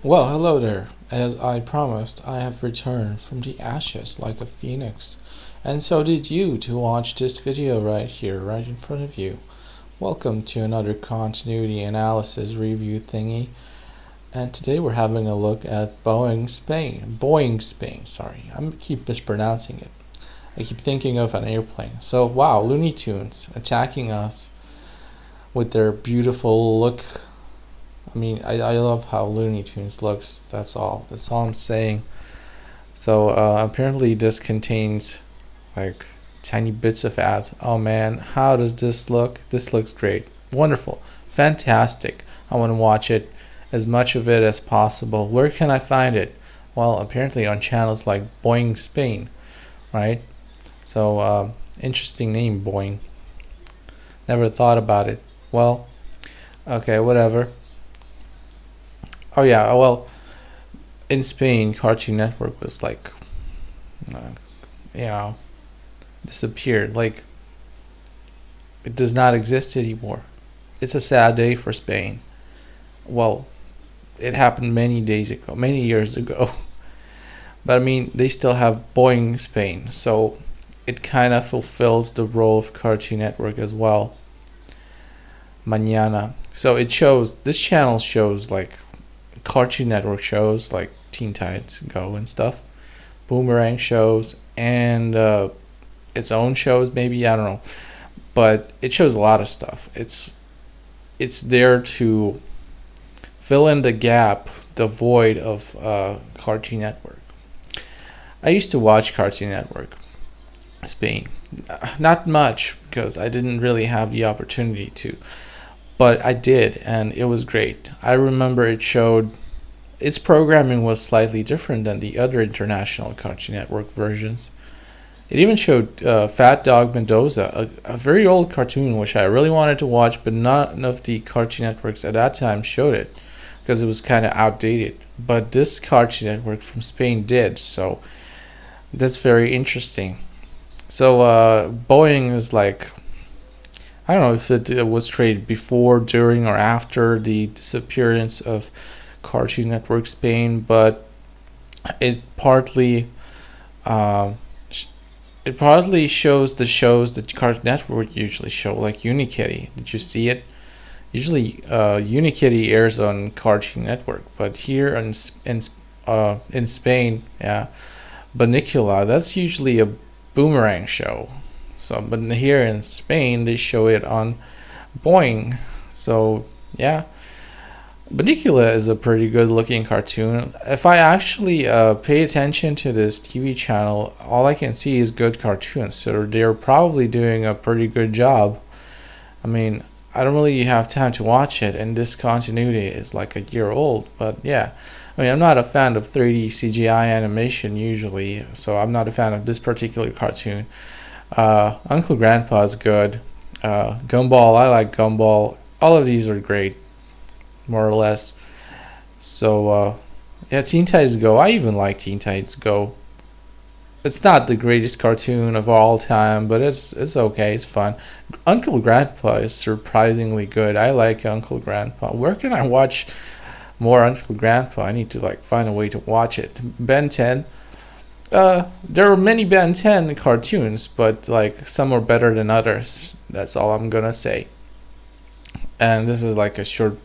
Well, hello there. As I promised, I have returned from the ashes like a phoenix. And so did you to watch this video right here, right in front of you. Welcome to another continuity analysis review thingy. And today we're having a look at Boing, Spain, sorry. I keep mispronouncing it. I keep thinking of an airplane. So, wow, Looney Tunes attacking us with their beautiful look. I love how Looney Tunes looks. That's all. That's all I'm saying. So apparently this contains like tiny bits of ads. Oh man, how does this look? This looks great. Wonderful. Fantastic. I want to watch it, as much of it as possible. Where can I find it? Well, apparently on channels like Boing Spain, right? So interesting name, Boing. Never thought about it. Well, okay, whatever. Oh yeah, well, in Spain, Cartoon Network was like, uh, you know, disappeared. Like, it does not exist anymore. It's a sad day for Spain. Well, it happened many days ago, many years ago. But they still have Boing Spain, so it kind of fulfills the role of Cartoon Network as well. Mañana. So this channel shows like Cartoon Network shows like Teen Titans Go and stuff, Boomerang shows, and its own shows maybe, I don't know, but it shows a lot of stuff. It's there to fill in the gap, the void of Cartoon Network. I used to watch Cartoon Network Spain, not much because I didn't really have the opportunity to, but I did, and it was great. I remember its programming was slightly different than the other international Cartoon Network versions. It even showed Fat Dog Mendoza, a very old cartoon which I really wanted to watch, but none of the Cartoon Networks at that time showed it because it was kind of outdated. But this Cartoon Network from Spain did, so that's very interesting. So Boeing is like, I don't know if it was created before, during, or after the disappearance of Cartoon Network Spain, but it partly uh, it partly shows the shows that Cartoon Network usually show, like Unikitty. Did you see it? Usually, Unikitty airs on Cartoon Network, but here in Spain, yeah, Banicula, that's usually a Boomerang show. So, but here in Spain, they show it on Boing. So, yeah. Banicula is a pretty good looking cartoon. If I actually pay attention to this TV channel, all I can see is good cartoons. So they're probably doing a pretty good job. I don't really have time to watch it, and this continuity is like a year old. But yeah, I'm not a fan of 3D CGI animation usually, so I'm not a fan of this particular cartoon. Uncle Grandpa is good. Gumball, I like Gumball. All of these are great, more or less. So yeah, Teen Titans Go. I even like Teen Titans Go. It's not the greatest cartoon of all time, but it's okay. It's fun. Uncle Grandpa is surprisingly good. I like Uncle Grandpa. Where can I watch more Uncle Grandpa? I need to like find a way to watch it. Ben 10. There are many Ben 10 cartoons, but like some are better than others. That's all I'm gonna say. And this is like a short.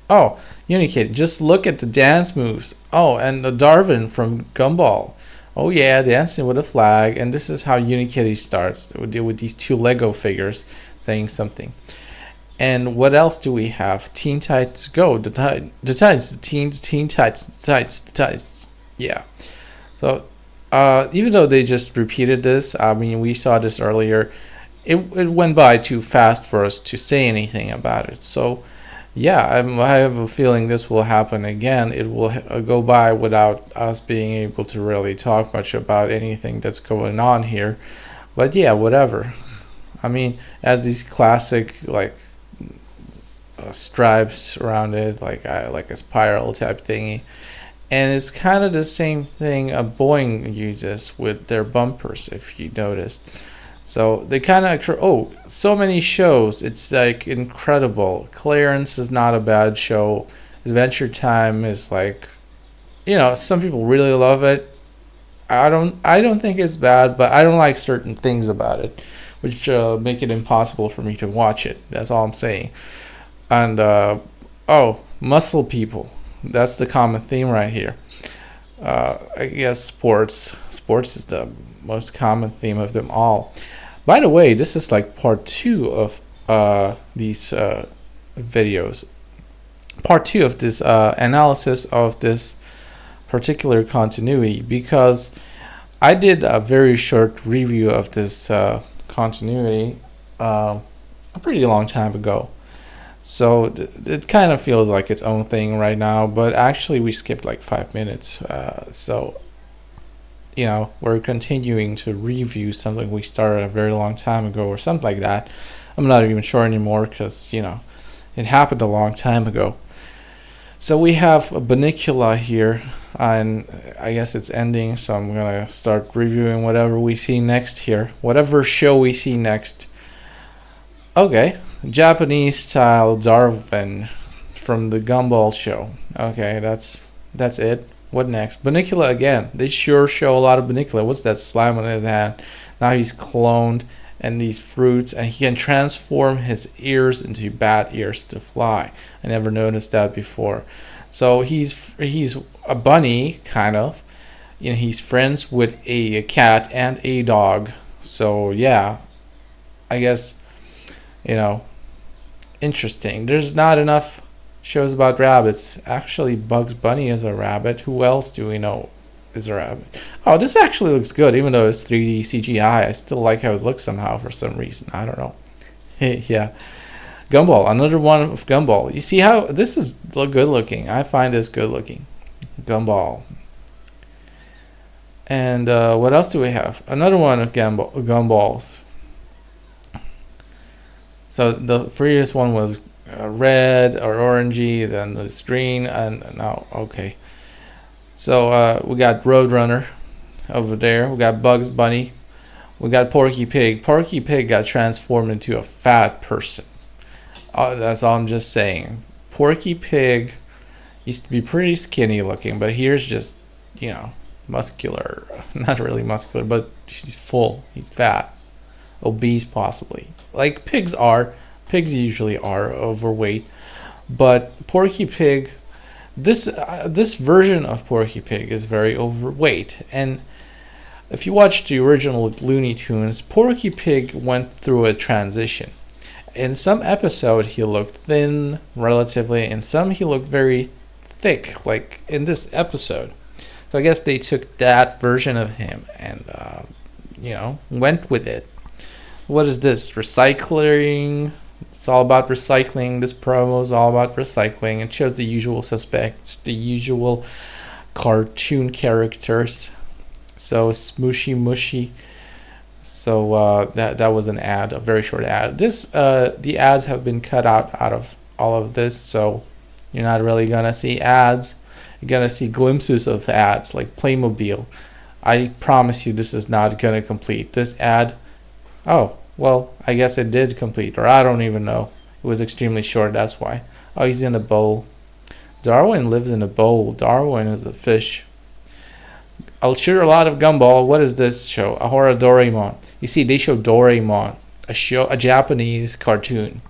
Oh, Unikitty. Just look at the dance moves. Oh, and the Darwin from Gumball. Oh yeah, dancing with a flag. And this is how Unikitty starts with these two Lego figures saying something. And what else do we have? Teen Titans Go. The Titans, the Teen Titans, the Titans. Yeah. So even though they just repeated this, we saw this earlier. It went by too fast for us to say anything about it. So yeah, I have a feeling this will happen again. It will go by without us being able to really talk much about anything that's going on here. But yeah, whatever. As these classic like stripes around it, like a spiral type thingy, and it's kind of the same thing a Boeing uses with their bumpers, if you noticed. So they kind of so many shows. It's like incredible. Clarence is not a bad show. Adventure Time is like some people really love it. I don't think it's bad, but I don't like certain things about it, which make it impossible for me to watch it. That's all I'm saying. And oh, muscle people. That's the common theme right here. I guess sports. Sports is the most common theme of them all. By the way, this is like part two of these videos. Part two of this analysis of this particular continuity, because I did a very short review of this continuity a pretty long time ago. So it kind of feels like its own thing right now, but actually we skipped like 5 minutes. So we're continuing to review something we started a very long time ago or something like that. I'm not even sure anymore because it happened a long time ago. So we have a Bunnicula here, and I guess it's ending, so I'm gonna start reviewing whatever we see next here, whatever show we see next. Okay, Japanese style Darwin from the Gumball show. Okay, that's it. What next? Bunnicula again. They sure show a lot of Bunnicula. What's that slime on his hand? Now he's cloned, and these fruits, and he can transform his ears into bat ears to fly. I never noticed that before. So he's a bunny, kind of. He's friends with a cat and a dog. So yeah, I guess interesting. There's not enough shows about rabbits. Actually, Bugs Bunny is a rabbit. Who else do we know is a rabbit? Oh, this actually looks good, even though it's 3D CGI. I still like how it looks somehow for some reason. I don't know. Yeah. Gumball, another one of Gumball. You see how this is good looking. I find this good looking. Gumball. And what else do we have? Another one of Gumballs. So the previous one was red or orangey, then it's green, and now okay. So we got Roadrunner over there. We got Bugs Bunny. We got Porky Pig. Porky Pig got transformed into a fat person. That's all I'm just saying. Porky Pig used to be pretty skinny looking, but here's just muscular. Not really muscular, but he's full. He's fat. Obese possibly, like pigs are. Pigs usually are overweight, but Porky Pig, this version of Porky Pig is very overweight. And if you watch the original Looney Tunes, Porky Pig went through a transition. In some episode he looked thin relatively, in some he looked very thick, like in this episode. So I guess they took that version of him and went with it. What is this? Recycling. It's all about recycling. This promo is all about recycling. It shows the usual suspects, the usual cartoon characters. So smooshy mushy. So that was an ad, a very short ad. The ads have been cut out of all of this, so you're not really gonna see ads. You're gonna see glimpses of ads like Playmobil. I promise you, this is not gonna complete. This ad. Oh, well, I guess it did complete, or I don't even know. It was extremely short, that's why. Oh, he's in a bowl. Darwin lives in a bowl. Darwin is a fish. I'll shoot a lot of Gumball. What is this show? Ahora Doraemon. You see, they show Doraemon, a Japanese cartoon.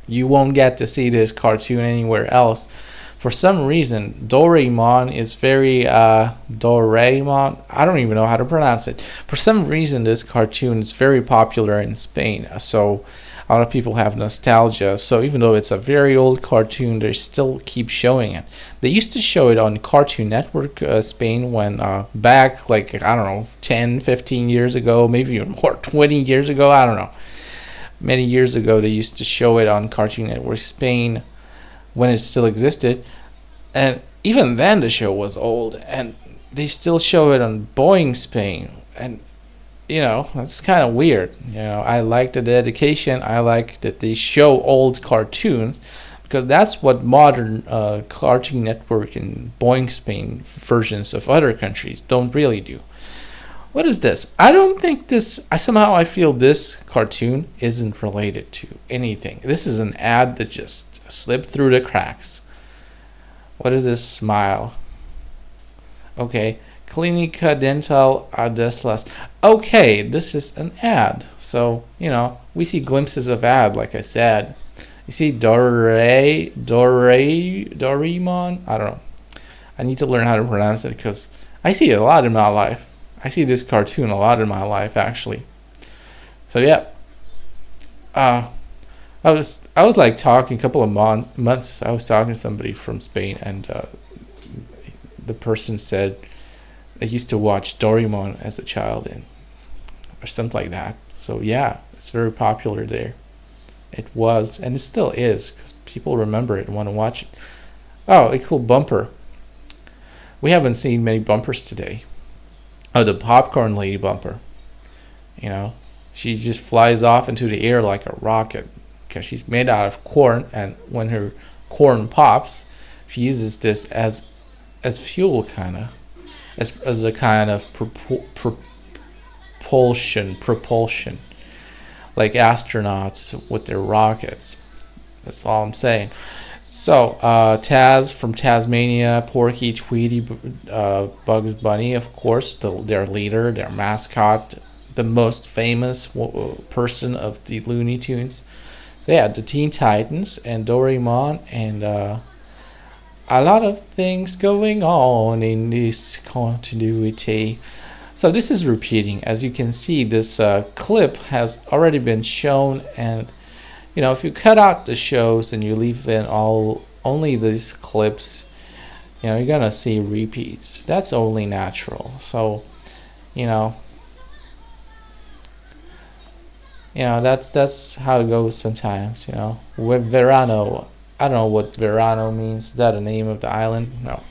You won't get to see this cartoon anywhere else. For some reason, Doraemon is very Doraemon. I don't even know how to pronounce it. For some reason, this cartoon is very popular in Spain. So a lot of people have nostalgia. So even though it's a very old cartoon, they still keep showing it. They used to show it on Cartoon Network Spain when back like, I don't know, 10, 15 years ago, maybe even more, 20 years ago, I don't know. Many years ago, they used to show it on Cartoon Network Spain when it still existed. And even then the show was old, and they still show it on Boing Spain. And that's kind of weird. I like the dedication. I like that they show old cartoons, because that's what modern Cartoon Network and Boing Spain versions of other countries don't really do. What is this? I don't think this. I feel this cartoon isn't related to anything. This is an ad that just slipped through the cracks. What is this smile? Okay, Clinica Dental Adeslas. Okay, this is an ad. So, you know, we see glimpses of ad, like I said. You see Doraemon? I don't know. I need to learn how to pronounce it because I see it a lot in my life. I see this cartoon a lot in my life, actually. So, yeah. I was like talking a couple of months. I was talking to somebody from Spain, and the person said they used to watch Doraemon as a child, or something like that. So yeah, it's very popular there. It was, and it still is, because people remember it and want to watch it. Oh, a cool bumper. We haven't seen many bumpers today. Oh, the popcorn lady bumper. You know, she just flies off into the air like a rocket because she's made out of corn, and when her corn pops, she uses this as fuel, kind of, as a kind of propulsion, like astronauts with their rockets. That's all I'm saying. So, Taz from Tasmania, Porky, Tweety, Bugs Bunny, of course, their leader, their mascot, the most famous person of the Looney Tunes. So yeah, the Teen Titans and Doraemon, and a lot of things going on in this continuity. So this is repeating. As you can see, this clip has already been shown, and you know, if you cut out the shows and you leave in only these clips, you know, you're gonna see repeats. That's only natural. So, you know, that's how it goes sometimes. You know, with Verano, I don't know what Verano means. Is that a name of the island? No,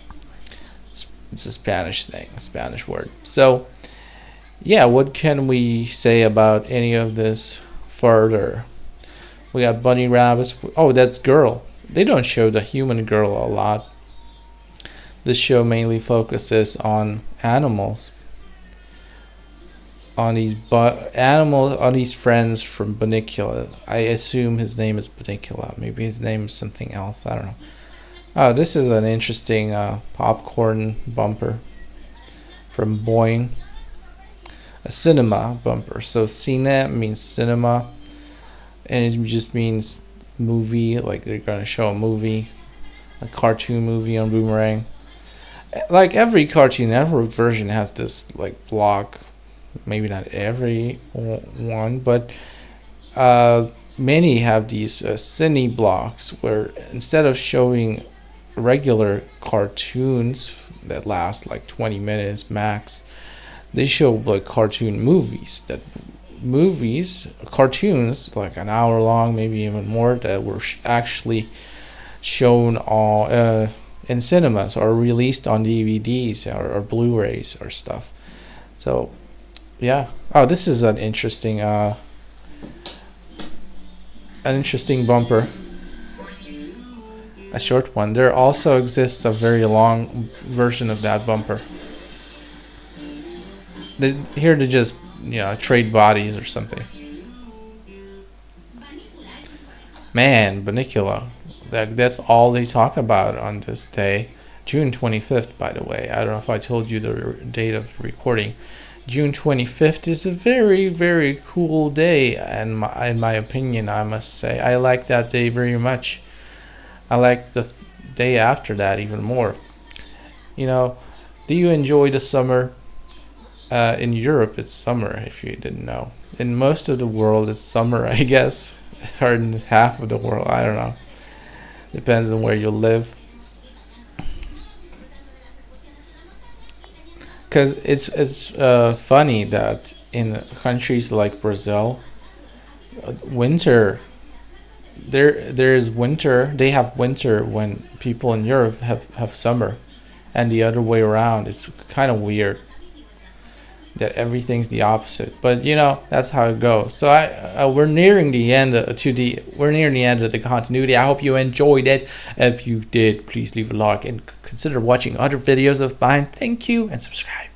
it's a Spanish thing, a Spanish word. So, yeah, what can we say about any of this further? We got bunny rabbits. Oh, that's girl. They don't show the human girl a lot. This show mainly focuses on animals. On these friends from Bunicula. I assume his name is Bunicula. Maybe his name is something else. I don't know. Oh, this is an interesting popcorn bumper from Boing. A cinema bumper. So cine means cinema, and it just means movie, like they're going to show a movie, a cartoon movie on Boomerang. Like every Cartoon Network version has this like block. Maybe not every one, but many have these cine blocks where instead of showing regular cartoons that last like 20 minutes max, they show like cartoon movies. Cartoons like an hour long, maybe even more, that were actually shown in cinemas or released on DVDs or Blu-rays or stuff. So yeah. Oh, this is an interesting bumper. A short one. There also exists a very long version of that bumper. They're here to just, you know, trade bodies or something. Man, Bunicula. That's all they talk about on this day. June 25th, by the way. I don't know if I told you the date of the recording. June 25th is a very, very cool day, and in my opinion, I must say. I like that day very much. I like the day after that even more. You know, do you enjoy the summer? In Europe, it's summer, if you didn't know. In most of the world, it's summer, I guess. Or in half of the world, I don't know. Depends on where you live. Because it's funny that in countries like Brazil, winter, there is winter. They have winter when people in Europe have summer, and the other way around. It's kind of weird that everything's the opposite, but you know, that's how it goes. So we're nearing the end of the continuity. I hope you enjoyed it. If you did, please leave a like and consider watching other videos of mine. Thank you, and subscribe.